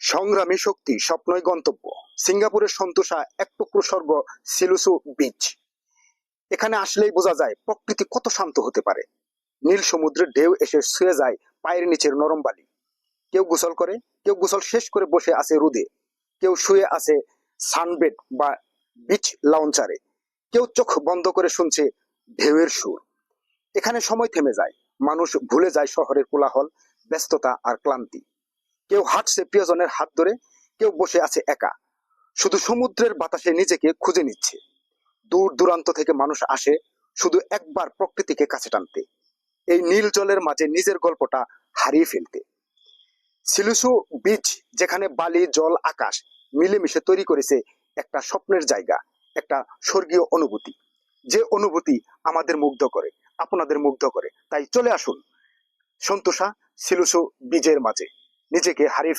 সংগ্রামী শক্তি, স্বপ্নই গন্তব্য। সিঙ্গাপুরের সন্তোষা এক টুকরো স্বর্গ সিলুসু বিচ। এখানে আসলেই বোঝা যায় প্রকৃতি কত শান্ত হতে পারে। নীল সমুদ্রের ঢেউ এসে ছুঁয়ে যায় পায়ের নিচের নরম বালি। কেউ গোসল করে, কেউ গোসল শেষ করে বসে আছে রোদে, কেউ শুয়ে আছে সানবেড বা বিচ লাউঞ্চারে, কেউ চোখ বন্ধ করে শুনছে ঢেউয়ের সুর। এখানে সময় থেমে যায়, মানুষ ভুলে যায় শহরের কোলাহল, ব্যস্ততা আর ক্লান্তি। কেউ হাঁটছে প্রিয়জনের হাত ধরে, কেউ বসে আছে একা, শুধু সমুদ্রের বাতাসে নিজেকে খুঁজে নিচ্ছে। দূর দূরান্ত থেকে মানুষ আসে শুধু একবার প্রকৃতিকে কাছে টানতে, এই নীল জলের মাঝে নিজের গল্পটা হারিয়ে ফেলতে। সিলুসু বিচ, যেখানে বালি জল আকাশ মিলেমিশে তৈরি করেছে একটা স্বপ্নের জায়গা, একটা স্বর্গীয় অনুভূতি, যে অনুভূতি আমাদের মুগ্ধ করে, আপনাদের মুগ্ধ করে। তাই চলে আসুন সন্তোষা সিলুসু বিচের মাঝে, নিজেকে হারিয়ে